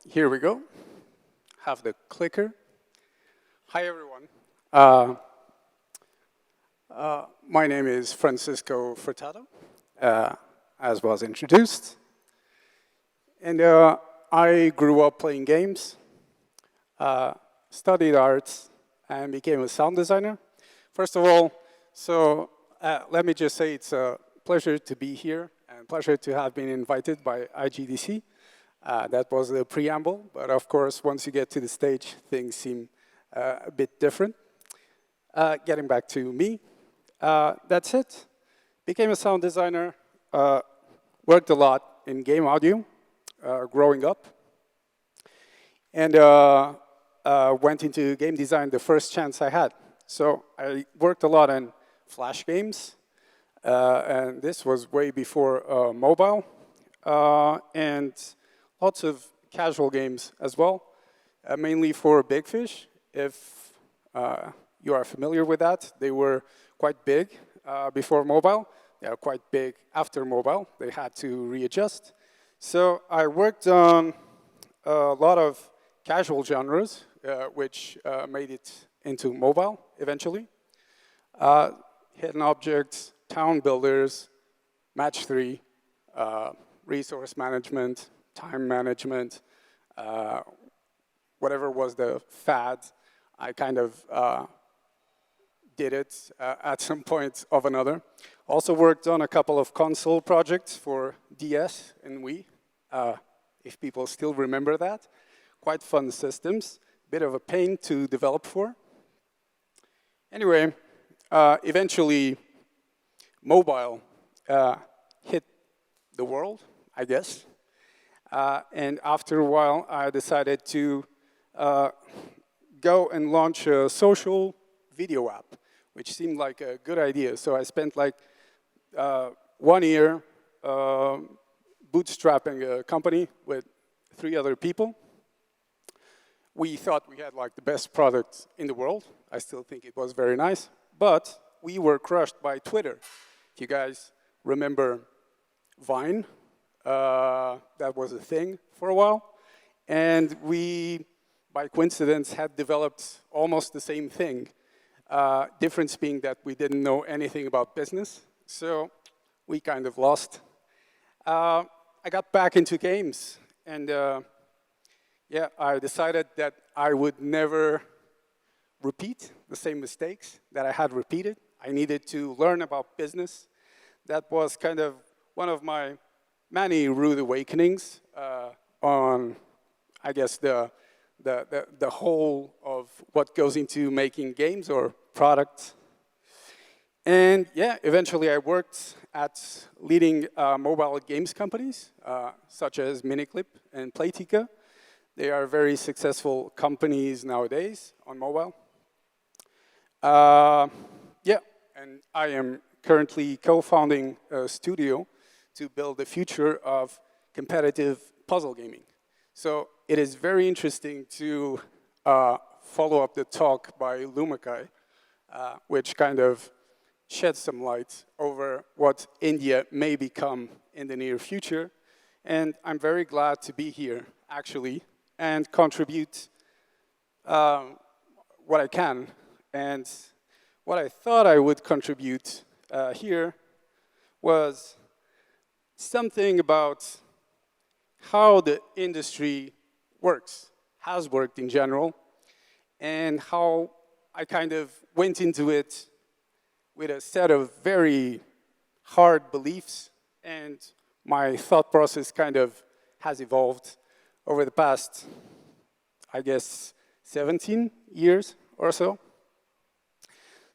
here we go. Have the clicker. Hi, everyone. My name is Francisco Furtado, as was introduced. And I grew up playing games, studied arts, and became a sound designer. First of all, let me just say it's a pleasure to be here and pleasure to have been invited by IGDC. That was the preamble, but of course, once you get to the stage, things seem a bit different. Getting back to me, that's it. Became a sound designer, worked a lot in game audio growing up, and went into game design the first chance I had. So I worked a lot on Flash games, and this was way before mobile, and lots of casual games as well, mainly for Big Fish. If you are familiar with that, they were quite big before mobile. They are quite big after mobile. They had to readjust. So I worked on a lot of casual genres, which made it into mobile eventually. Hidden objects, town builders, match 3, resource management, time management, whatever was the fad, I kind of did it at some point of another. Also worked on a couple of console projects for DS and Wii, if people still remember that. Quite fun systems, bit of a pain to develop for. Anyway, eventually mobile hit the world, I guess. And after a while, I decided to go and launch a social video app, which seemed like a good idea. So I spent like 1 year bootstrapping a company with 3 other people. We thought we had like the best product in the world. I still think it was very nice, but we were crushed by Twitter. If you guys remember Vine, that was a thing for a while. And we, by coincidence, had developed almost the same thing. Difference being that we didn't know anything about business, so we kind of lost. I got back into games, and yeah, I decided that I would never repeat the same mistakes that I had repeated. I needed to learn about business. That was kind of one of my many rude awakenings on, I guess, the whole of what goes into making games or products. And yeah, eventually I worked at leading mobile games companies, such as Miniclip and Playtika. They are very successful companies nowadays on mobile. Yeah, and I am currently co-founding a studio to build the future of competitive puzzle gaming. So it is very interesting to follow up the talk by Lumakai, which kind of sheds some light over what India may become in the near future. And I'm very glad to be here, actually, and contribute what I can. And what I thought I would contribute here was something about how the industry works, has worked in general, and how I kind of went into it with a set of very hard beliefs, and my thought process kind of has evolved over the past, I guess, 17 years or so.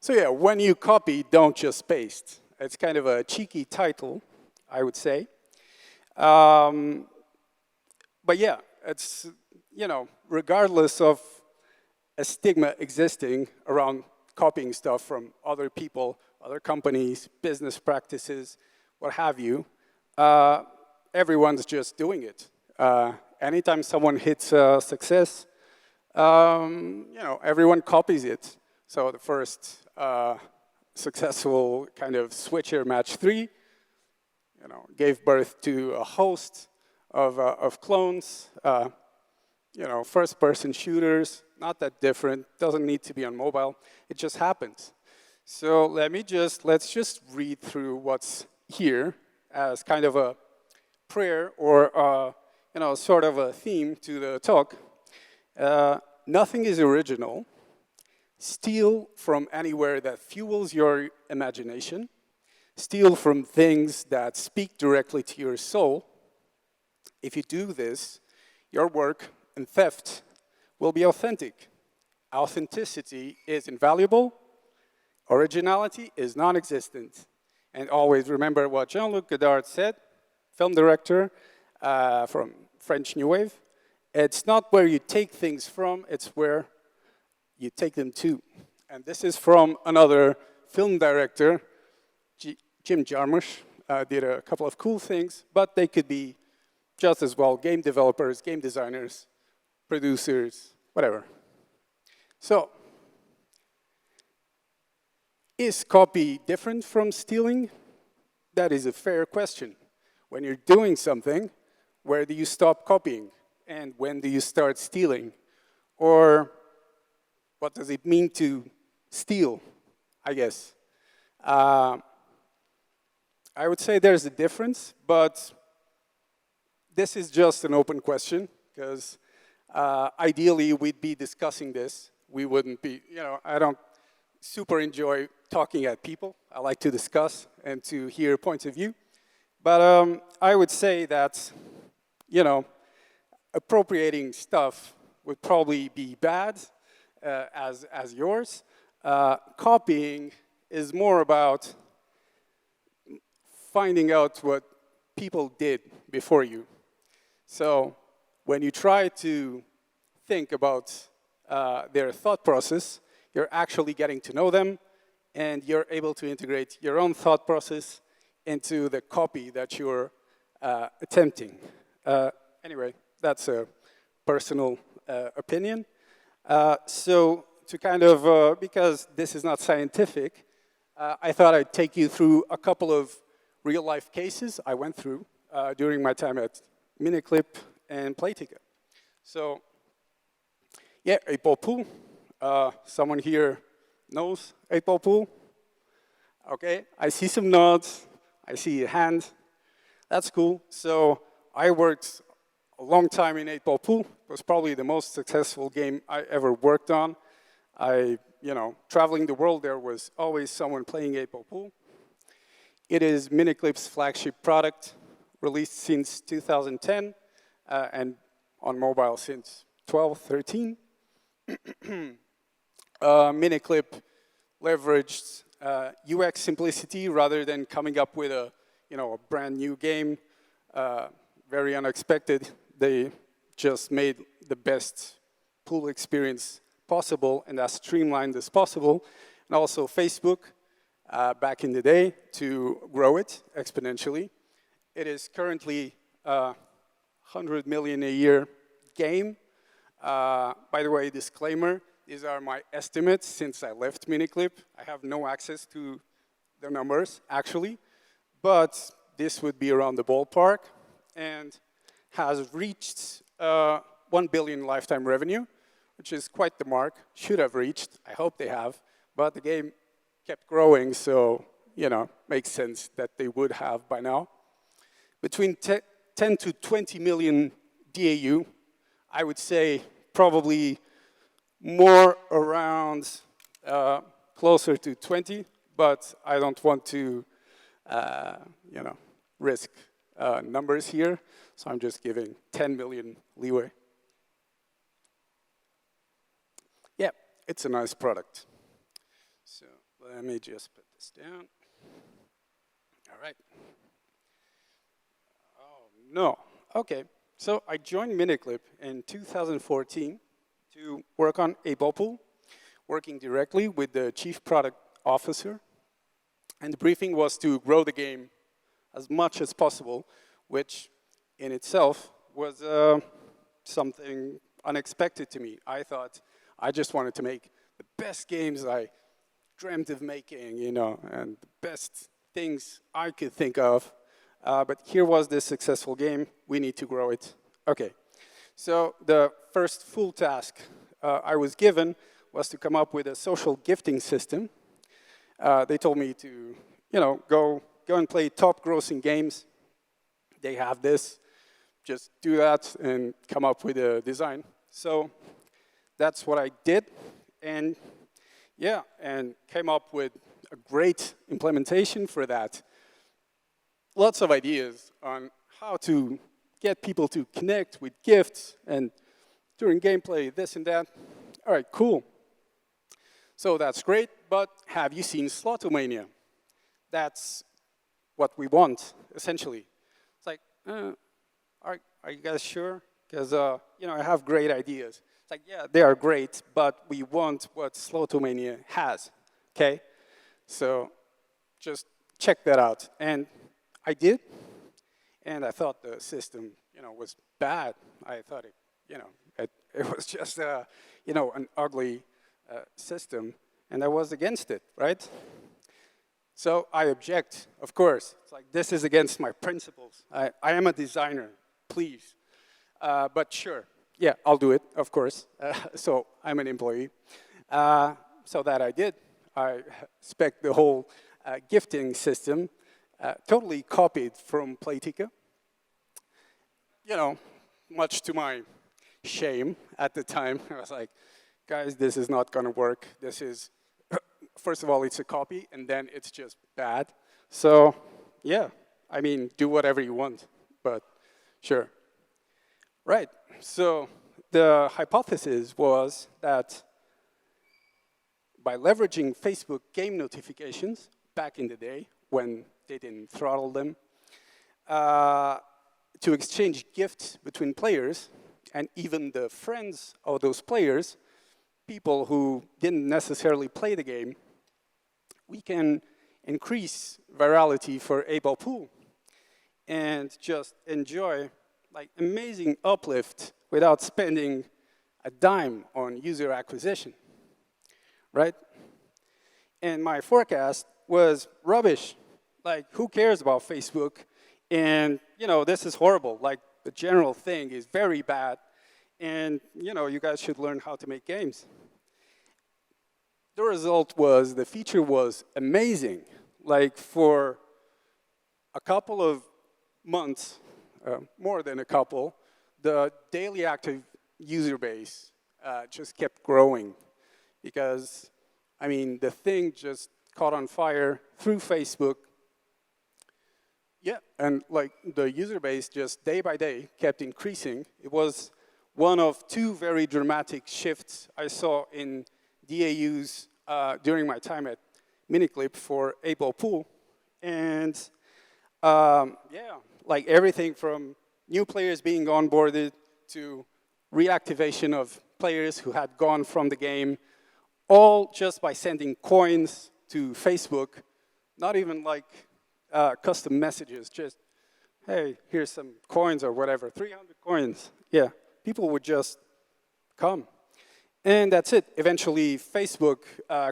So yeah, when you copy, don't just paste. It's kind of a cheeky title, I would say. But yeah, it's, you know, regardless of a stigma existing around copying stuff from other people, other companies, business practices, what have you, everyone's just doing it. Anytime someone hits success, you know, everyone copies it. So the first successful kind of switcher, match 3, you know, gave birth to a host of clones. first-person shooters, not that different, doesn't need to be on mobile, it just happens. So let's just read through what's here as kind of a prayer or sort of a theme to the talk. Nothing is original. Steal from anywhere that fuels your imagination. Steal from things that speak directly to your soul. If you do this, your work and theft will be authentic. Authenticity is invaluable. Originality is non-existent. And always remember what Jean-Luc Godard said, film director from French New Wave. It's not where you take things from, it's where you take them to. And this is from another film director, Jim Jarmusch, did a couple of cool things, but they could be just as well game developers, game designers, producers, whatever. So, is copy different from stealing? That is a fair question. When you're doing something, where do you stop copying? And when do you start stealing? Or what does it mean to steal, I guess? I would say there's a difference, but this is just an open question, because ideally we'd be discussing this. We wouldn't be, I don't super enjoy talking at people. I like to discuss and to hear points of view. But I would say that, appropriating stuff would probably be bad as yours. Copying is more about finding out what people did before you. So when you try to think about their thought process, you're actually getting to know them, and you're able to integrate your own thought process into the copy that you're attempting. Anyway, that's a personal opinion. So to kind of, because this is not scientific, I thought I'd take you through a couple of real-life cases I went through during my time at Miniclip and Playtika. So, yeah, 8-ball pool. Someone here knows 8-ball pool? Okay, I see some nods. I see a hand. That's cool. So I worked a long time in 8-ball pool. It was probably the most successful game I ever worked on. Traveling the world, there was always someone playing 8-ball pool. It is Miniclip's flagship product, released since 2010, and on mobile since 12, 13. Miniclip leveraged UX simplicity rather than coming up with a brand new game. Very unexpected. They just made the best pool experience possible and as streamlined as possible. And also Facebook, back in the day, to grow it exponentially. It is currently a 100 million a year game. By the way, disclaimer, these are my estimates since I left Miniclip. I have no access to the numbers, actually. But this would be around the ballpark and has reached 1 billion lifetime revenue, which is quite the mark. Should have reached. I hope they have. But the game kept growing, so, makes sense that they would have by now. Between 10 to 20 million DAU, I would say probably more around closer to 20, but I don't want to, risk numbers here, so I'm just giving 10 million leeway. Yeah, it's a nice product. So let me just put this down. All right. Oh, no. Okay. So I joined Miniclip in 2014 to work on 8-ball pool, working directly with the chief product officer. And the briefing was to grow the game as much as possible, which in itself was something unexpected to me. I thought I just wanted to make the best games I dreamt of making, and the best things I could think of. But here was this successful game. We need to grow it. Okay. So the first full task I was given was to come up with a social gifting system. They told me to, go and play top grossing games. They have this. Just do that and come up with a design. So that's what I did. And yeah, and came up with a great implementation for that. Lots of ideas on how to get people to connect with gifts and during gameplay, this and that. All right, cool. So that's great, but have you seen Slotomania? That's what we want, essentially. It's like, are you guys sure? Because, I have great ideas. It's like, yeah, they are great, but we want what Slotomania has, okay? So just check that out. And I did, and I thought the system, was bad. I thought it was just, an ugly system, and I was against it, right? So I object, of course. It's like, this is against my principles. I am a designer, please. But sure, yeah, I'll do it, of course. So I'm an employee. So that I did. I spec'd the whole gifting system, totally copied from Playtika. Much to my shame at the time. I was like, guys, this is not going to work. This is, first of all, it's a copy, and then it's just bad. So, yeah, I mean, do whatever you want, but sure. Right, so the hypothesis was that by leveraging Facebook game notifications back in the day when they didn't throttle them, to exchange gifts between players and even the friends of those players, people who didn't necessarily play the game, we can increase virality for 8-Ball Pool and just enjoy like amazing uplift without spending a dime on user acquisition, right? And my forecast was rubbish. Like, who cares about Facebook? And, this is horrible. Like, the general thing is very bad. And, you guys should learn how to make games. The result was the feature was amazing. Like, for a couple of months, more than a couple, the daily active user base just kept growing. Because, the thing just caught on fire through Facebook. Yeah, and like the user base just day by day kept increasing. It was one of two very dramatic shifts I saw in DAUs during my time at Miniclip for 8-Ball Pool. And yeah, like everything from new players being onboarded to reactivation of players who had gone from the game, all just by sending coins to Facebook, not even like custom messages, just, hey, here's some coins or whatever, 300 coins. Yeah, people would just come. And that's it. Eventually, Facebook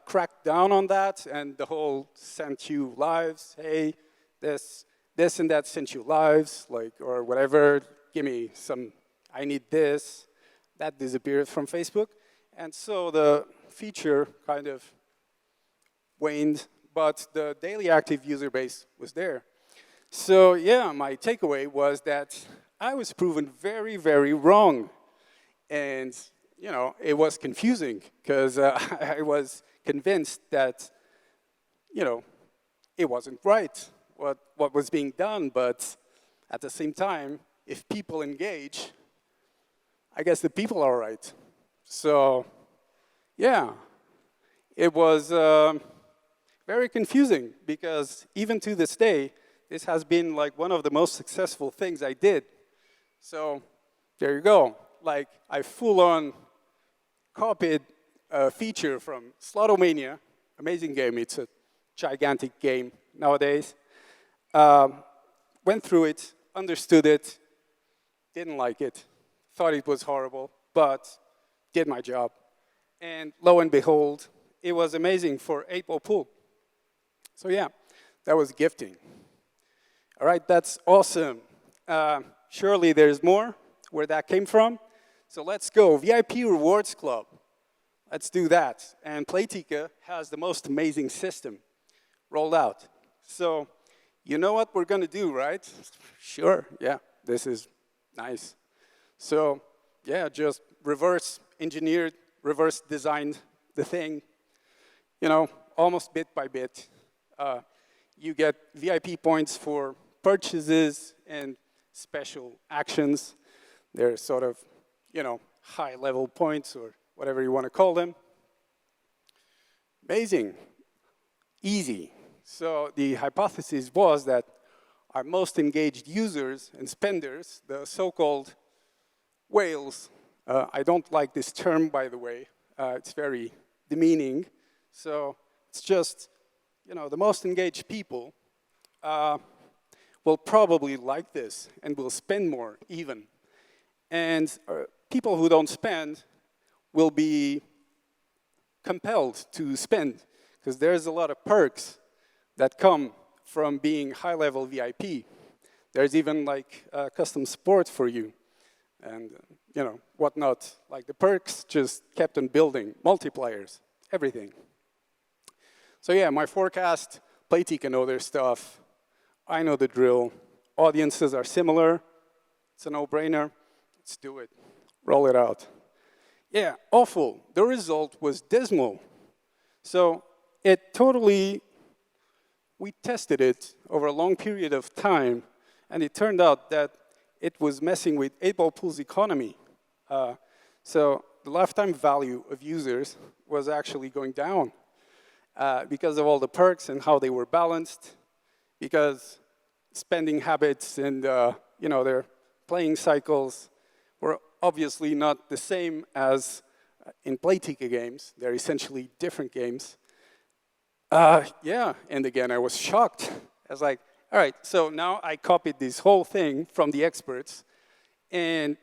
cracked down on that, and the whole sent you lives, hey, this and that sent you lives, like, or whatever, give me some, I need this. That disappeared from Facebook. And so the feature kind of waned, but the daily active user base was there. So yeah, my takeaway was that I was proven very, very wrong. And it was confusing because I was convinced that, it wasn't right what was being done, but at the same time, if people engage, I guess the people are right. So yeah, it was very confusing because even to this day, this has been like one of the most successful things I did. So there you go. Like I full-on copied a feature from Slotomania, amazing game. It's a gigantic game nowadays. Went through it, understood it, didn't like it, thought it was horrible, but did my job. And lo and behold, it was amazing for 8-Ball Pool. So yeah, that was gifting. All right, that's awesome. Surely there's more where that came from. So let's go, VIP Rewards Club. Let's do that. And Playtika has the most amazing system rolled out. So you know what we're going to do, right? Sure, yeah, this is nice. So yeah, just reverse engineered, reverse designed the thing, you know, almost bit by bit. You get VIP points for purchases and special actions. They're sort of, you know, high-level points or whatever you want to call them. Amazing, easy. So the hypothesis was that our most engaged users and spenders, the so-called whales, I don't like this term, by the way. It's very demeaning. So it's just, you know, the most engaged people will probably like this and will spend more even. And people who don't spend will be compelled to spend because there's a lot of perks that come from being high-level VIP. There's even like custom support for you and you know, whatnot. Like the perks just kept on building, multipliers, everything. So yeah, my forecast, Playtika know their stuff. I know the drill. Audiences are similar. It's a no-brainer. Let's do it. Roll it out. Yeah, awful. The result was dismal. So it totally, we tested it over a long period of time, and it turned out that it was messing with 8-ball pool's economy. So the lifetime value of users was actually going down because of all the perks and how they were balanced, because spending habits and you know, their playing cycles were obviously not the same as in Playtika games. They're essentially different games. Yeah, and again, I was shocked. I was like, all right, so now I copied this whole thing from the experts, and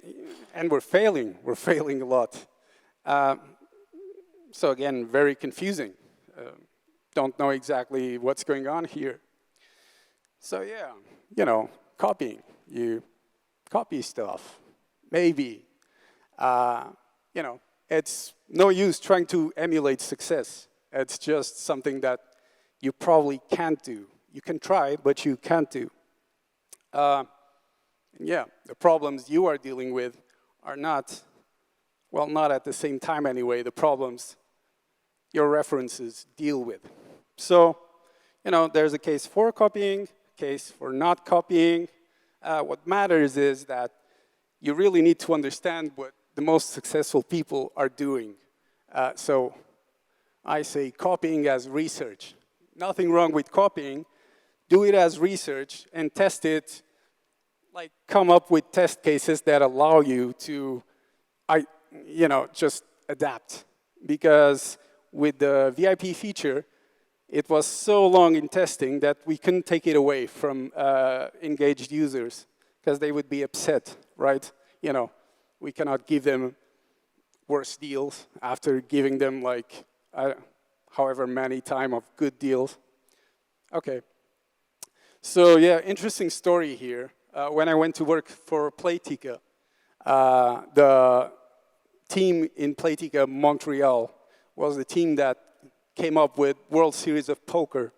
we're failing. We're failing a lot. So again, very confusing. Don't know exactly what's going on here. So yeah, you know, copying. You copy stuff. Maybe. You know, it's no use trying to emulate success. It's just something that you probably can't do. You can try, but you can't do. Yeah, the problems you are dealing with are not, well, not at the same time anyway, the problems your references deal with. So, you know, there's a case for copying, case for not copying. What matters is that you really need to understand what the most successful people are doing. So I say copying as research. Nothing wrong with copying. Do it as research and test it. Like, come up with test cases that allow you to, you know, just adapt. Because with the VIP feature, it was so long in testing that we couldn't take it away from engaged users because they would be upset, right? You know, we cannot give them worse deals after giving them like however many time of good deals. Okay. So yeah, interesting story here. When I went to work for Playtika, the team in Playtika Montreal was the team that came up with World Series of Poker,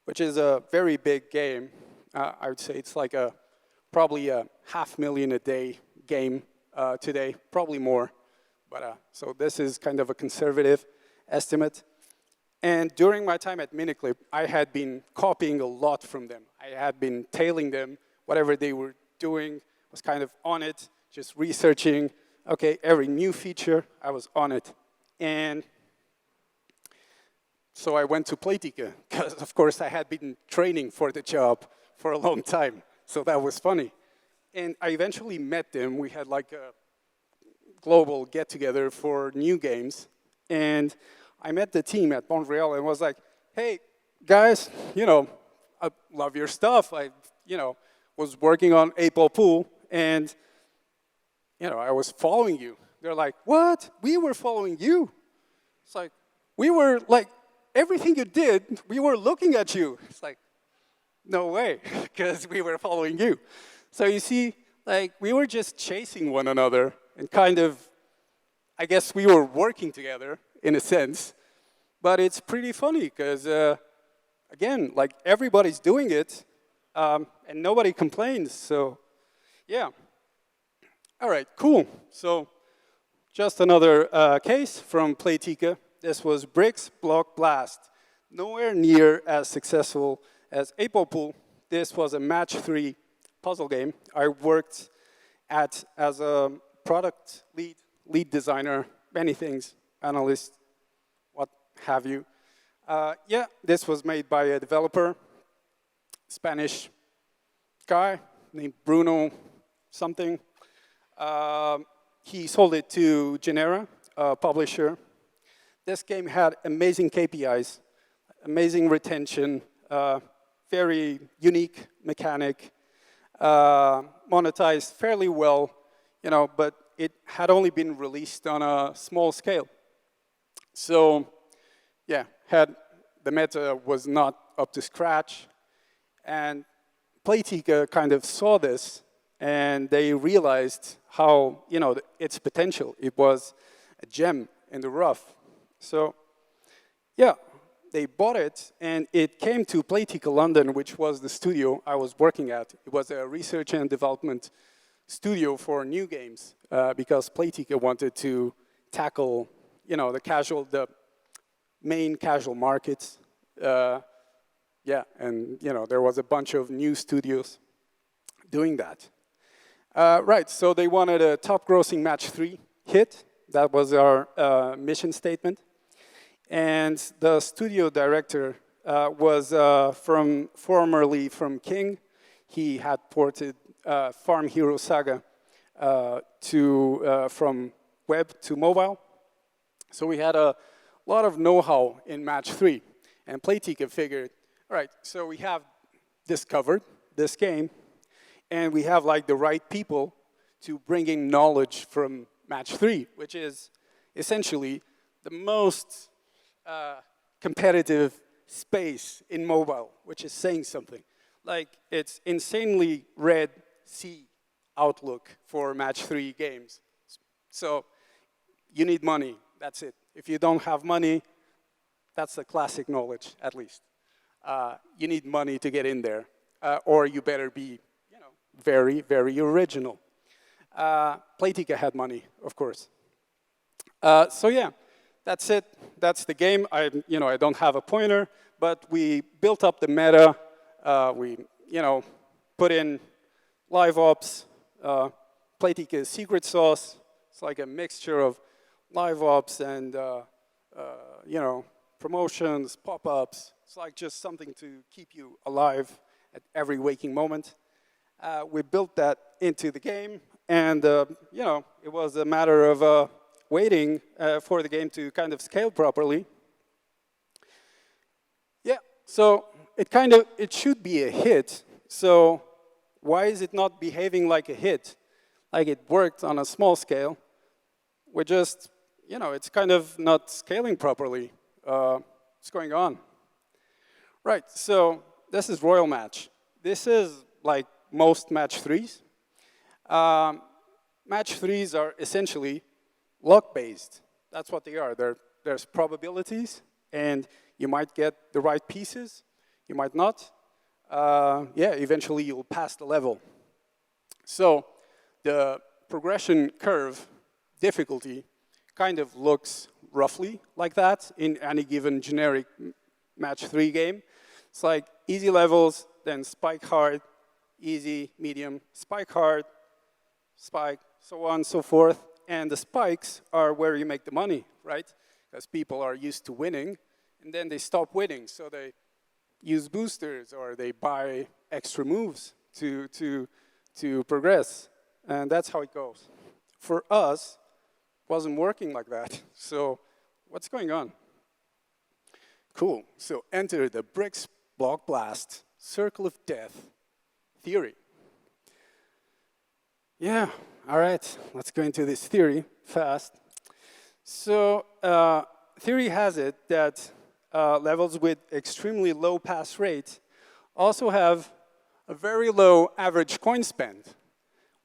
which is a very big game. I would say it's like probably a $500,000 a day game today, probably more. But so this is kind of a conservative estimate. And during my time at Miniclip, I had been copying a lot from them. I had been tailing them. Whatever they were doing, was kind of on it, just researching. Okay, every new feature, I was on it. And so I went to Playtika, because of course I had been training for the job for a long time. So that was funny. And I eventually met them. We had like a global get-together for new games. And I met the team at Montreal and was like, hey, guys, you know, I love your stuff. I, you know, was working on 8-ball pool, and, you know, I was following you. They're like, what? We were following you? It's like, we were, like, everything you did, we were looking at you. It's like, no way, because we were following you. So you see, like, we were just chasing one another and kind of, I guess we were working together in a sense, but it's pretty funny because, again, like everybody's doing it and nobody complains, so yeah. All right, cool. So just another case from Playtika. This was Bricks Block Blast. Nowhere near as successful as April Pool. This was a match 3 puzzle game. I worked as a product lead designer, many things, analyst, what have you. Yeah, this was made by a developer, Spanish guy named Bruno something. He sold it to Genera, a publisher. This game had amazing KPIs, amazing retention, very unique mechanic, monetized fairly well, you know, but it had only been released on a small scale. So, yeah, the meta was not up to scratch, and Playtika kind of saw this, and they realized how, you know, its potential. It was a gem in the rough. So, yeah, they bought it, and it came to Playtika London, which was the studio I was working at. It was a research and development studio for new games, because Playtika wanted to tackle, you know, the main casual markets. Yeah, and, you know, there was a bunch of new studios doing that. Right, so they wanted a top-grossing match 3 hit. That was our mission statement. And the studio director was formerly from King. He had ported Farm Hero Saga from web to mobile. So we had a lot of know-how in match 3. And Playtika figured, all right, so we have discovered this game, and we have like the right people to bring in knowledge from match 3, which is essentially the most competitive space in mobile, which is saying something. Like, it's insanely red sea outlook for match 3 games. So you need money, that's it. If you don't have money, that's the classic knowledge, at least. You need money to get in there, or you better be, you know, very, very original. Playtika had money, of course. So yeah, that's it. That's the game. I don't have a pointer, but we built up the meta. We, put in live ops, Playtika's secret sauce. It's like a mixture of live ops and promotions, pop-ups. It's like just something to keep you alive at every waking moment. We built that into the game, and it was a matter of waiting for the game to kind of scale properly. Yeah, so it should be a hit. So why is it not behaving like a hit? Like it worked on a small scale. We're just, it's kind of not scaling properly. What's going on? Right, so this is Royal Match. This is like most match 3s. Match 3s are essentially luck-based. That's what they are. There's probabilities, and you might get the right pieces. You might not. Eventually you'll pass the level. So the progression curve difficulty kind of looks roughly like that in any given generic match 3 game. It's like easy levels, then spike hard, easy, medium, spike hard, spike, so on and so forth. And the spikes are where you make the money, right? Because people are used to winning, and then they stop winning. So they use boosters, or they buy extra moves to progress. And that's how it goes. For us, it wasn't working like that. So what's going on? Cool. So enter the Bricks Block Blast Circle of Death theory. Yeah, all right. Let's go into this theory fast. So theory has it that levels with extremely low pass rate also have a very low average coin spend,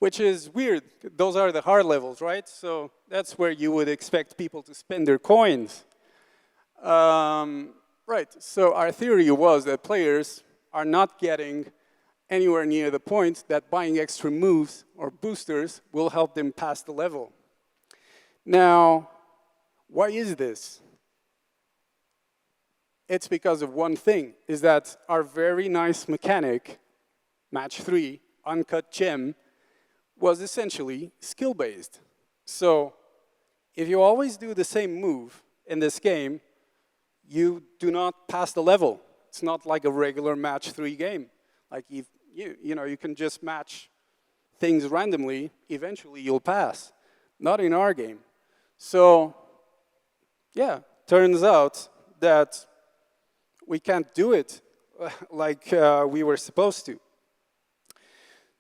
which is weird. Those are the hard levels, right? So that's where you would expect people to spend their coins. Right, so our theory was that players are not getting anywhere near the point that buying extra moves or boosters will help them pass the level. Now, why is this? It's because of one thing, is that our very nice mechanic, match 3, uncut gem, was essentially skill-based. So if you always do the same move in this game, you do not pass the level. It's not like a regular match 3 game. Like if you can just match things randomly, eventually you'll pass. Not in our game. So yeah, turns out that we can't do it like we were supposed to.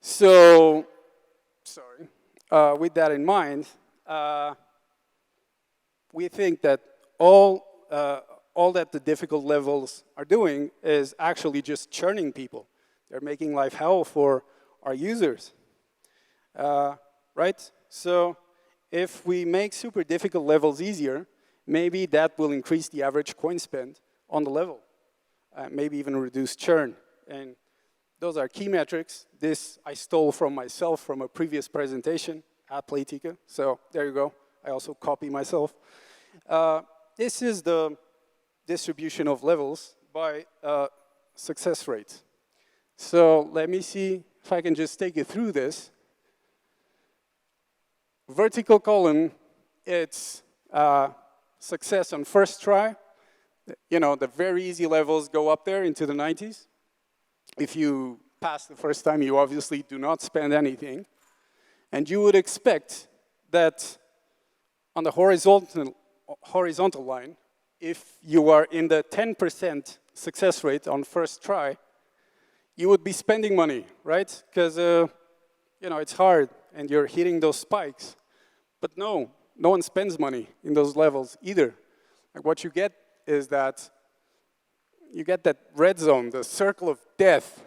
So, sorry, with that in mind, we think that all that the difficult levels are doing is actually just churning people. They're making life hell for our users, right? So if we make super difficult levels easier, maybe that will increase the average coin spend on the level, maybe even reduce churn. And those are key metrics. This I stole from myself from a previous presentation at Playtika. So there you go. I also copy myself. This is the distribution of levels by success rate. So let me see if I can just take you through this. Vertical column, it's success on first try. You know, the very easy levels go up there into the 90s. If you pass the first time, you obviously do not spend anything. And you would expect that on the horizontal line, if you are in the 10% success rate on first try, you would be spending money, right? Because it's hard and you're hitting those spikes. But no one spends money in those levels either. Like what you get is that you get that red zone, the circle of death.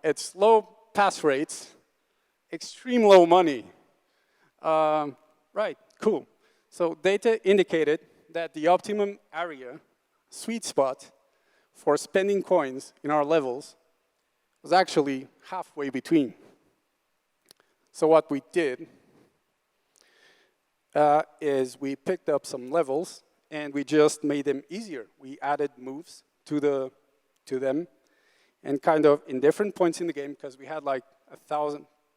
It's low pass rates, extreme low money. Right, cool. So data indicated that the optimum area, sweet spot, for spending coins in our levels was actually halfway between. So what we did is we picked up some levels and we just made them easier. We added moves to them and kind of in different points in the game because we had like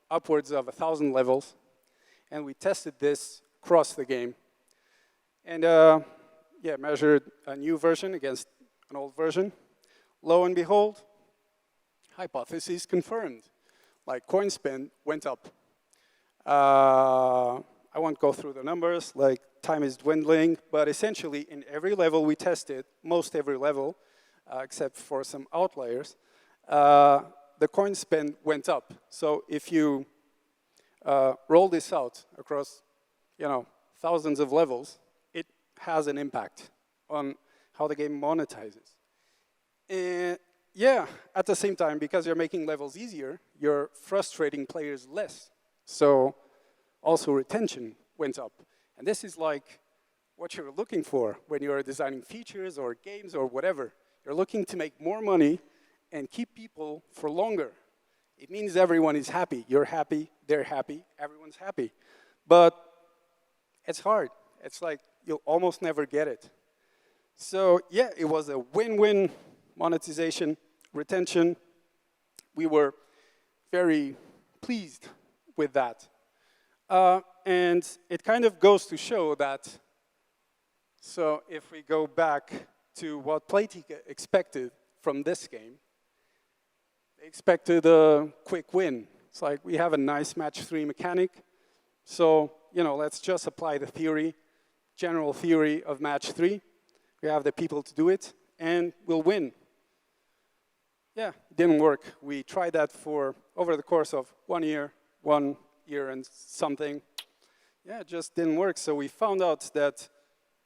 upwards of 1,000 levels, and we tested this across the game. And measured a new version against an old version. Lo and behold, hypothesis confirmed. Like coin spend went up. I won't go through the numbers, like time is dwindling, but essentially in every level we tested, most every level, except for some outliers, the coin spend went up. So if you roll this out across, thousands of levels, it has an impact on how the game monetizes. And at the same time, because you're making levels easier, you're frustrating players less. So also retention went up. And this is like what you're looking for when you're designing features or games or whatever. You're looking to make more money and keep people for longer. It means everyone is happy. You're happy, they're happy, everyone's happy. But it's hard. It's like you'll almost never get it. So it was a win-win monetization, retention. We were very pleased with that. And it kind of goes to show that, so if we go back to what Playtika expected from this game, they expected a quick win. It's like we have a nice match 3 mechanic, so let's just apply the theory, general theory of match 3. We have the people to do it, and we'll win. It didn't work. We tried that for over the course of 1 year and something. It just didn't work. So we found out that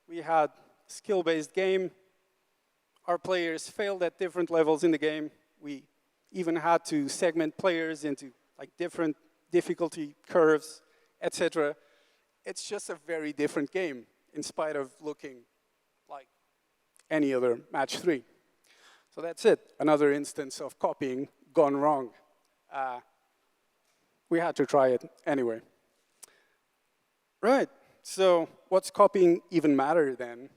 we had skill-based game. Our players failed at different levels in the game. We even had to segment players into like different difficulty curves, etc. It's just a very different game, in spite of looking like any other match 3. So that's it, another instance of copying gone wrong. We had to try it anyway. Right, so what's copying even matter then?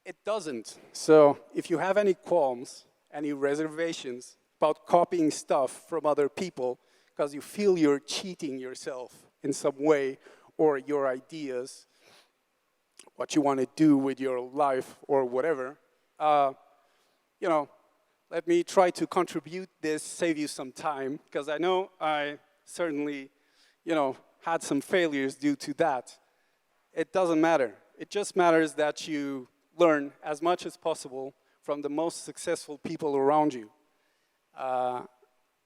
It doesn't. So if you have any qualms, any reservations about copying stuff from other people because you feel you're cheating yourself in some way, or your ideas, what you want to do with your life or whatever, you know, let me try to contribute this, save you some time, because I know I certainly, you know, had some failures due to that. It doesn't matter. It just matters that you learn as much as possible from the most successful people around you.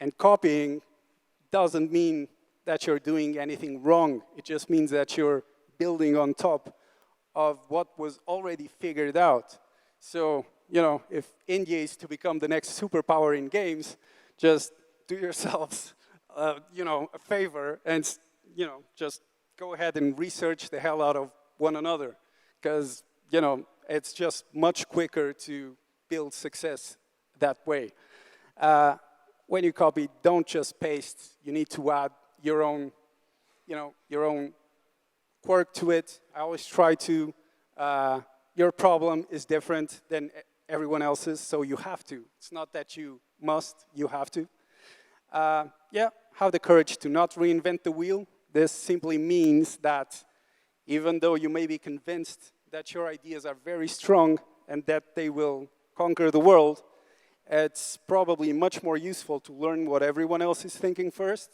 And copying doesn't mean that you're doing anything wrong. It just means that you're building on top of what was already figured out. So, you know, if India is to become the next superpower in games, just do yourselves, you know, a favor and, you know, just go ahead and research the hell out of one another. Because, you know, it's just much quicker to build success that way. When you copy, don't just paste. You need to add your own, you know, your own quirk to it. I always try to, your problem is different than everyone else's, so you have to. It's not that you must, you have to. Yeah, have the courage to not reinvent the wheel. This simply means that even though you may be convinced that your ideas are very strong and that they will conquer the world, it's probably much more useful to learn what everyone else is thinking first.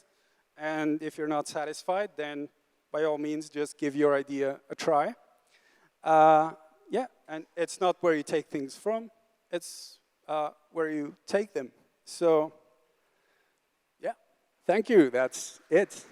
And if you're not satisfied, then by all means, just give your idea a try. Yeah, and it's not where you take things from, it's where you take them. So, yeah, thank you, that's it.